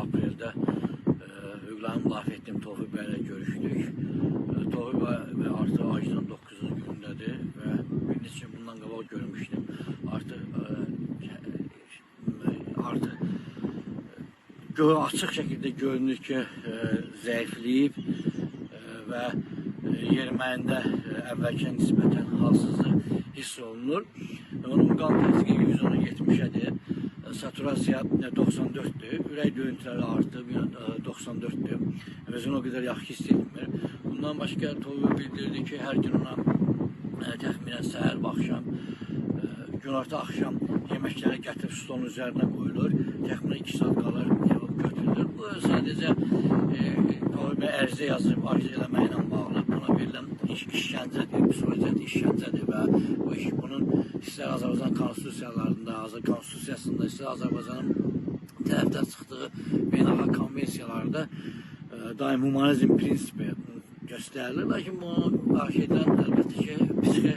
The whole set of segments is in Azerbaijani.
apreldə hüquqlarını müdafiə etdiyim Tofiq bəylə görüşdük. Tofiq bəy artıq acının 9-cu günündədir və bir neçə bundan qabaq görmüşdüm. Artıq açıq şəkildə görünür ki, zəifləyib və yeriməyində əvvəlkə nisbətən halsızlıq hiss olunur. Onun qan təzyiqi 110-70-ədir, saturasiya 94'dür, ürək döyüntüləri artıb 94'dür. Özünü o qədər yaxşı hiss etmir. Bundan başqa Tofiq bildirdi ki, hər gün ona təxminən səhər və axşam, günorta axşam yeməkləri gətirib stolun üzərinə qoyulur. Təxminən 2 saat qalır, götürülür. Bu sadəcə Tofiq bəy ərizə yazıb, arz eləməklə bağlı. Buna verilən işgəncədir, psixolojik işgəncədir və bu iş bunun istər Azərbaycan konstitusiyalarında, konstitusiyasında, istər Azərbaycanın tərəfdən çıxdığı beynəlxalq konvensiyalarda daim humanizm prinsipi göstərilir. Lakin bunu qarşı edən əlbəttə ki, psixi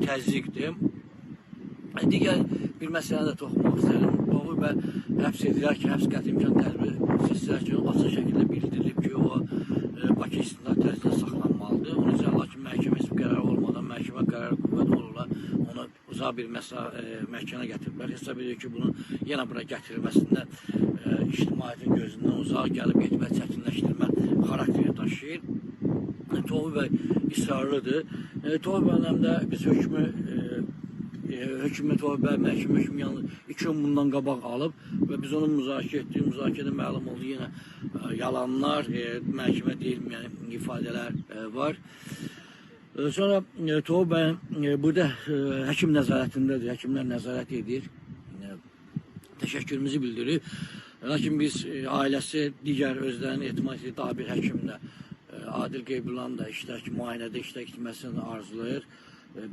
təzyiqdir. Digər bir məsələyə də toxunmaq istəyirəm. Tofiq bəy həbs edilir ki, həbs qəti imkan tədbiri seçilir ki, açıq şəkildə bildirilib ki, o Bakı İstintaq Təhsilində saxlanmalıdır. Onun üçün, lakin məhkəmə heç bir qərar olmadan, məhkəmə qərarı qüvvət olurlar, onu uzaq bir məhkəmə gətiriblər. Hesab edir ki, bunun yenə bura gətirilməsində ictimaiyyətin gözündən uzaq gəlib getmə, çətinləşdirmə xarakteri daşıyır. Tofiq bəy israrlıdır. Tofiq bəylə də biz hökmü Tofiq bəy məhkəmə hökmü yalnız 2 gün bundan qabaq alıb və biz onu müzakirə etdik. Müzakirədə məlum oldu yenə yalanlar, məhkəmə deyilməyən ifadələr var. Sonra Tofiq bəy burada həkim nəzarətindədir, həkimlər nəzarət edir. Təşəkkürümüzü bildirir. Lakin biz ailəsi digər özlərinin etimad etdiyi daha bir həkimlə, Adil Qeybulan da müayinədə iştirak etməsini arzulayır.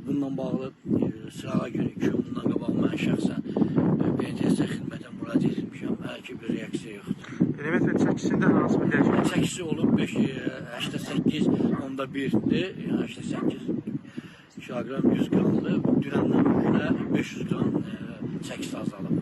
Bununla bağlı sırağa görə 2 gün bundan qabaq mən şəxsən BTS xidmətə müraciət etmişəm. Hələ ki bir reaksiya yoxdur. Ümumiyyətlə çəkisində hansı bir dəyişiklik? Çəkisi olub 88.1-dir, yəni 88 kilogram 100 qramdır. Dünəndən bugünə 500 qram çəkisi azalıb.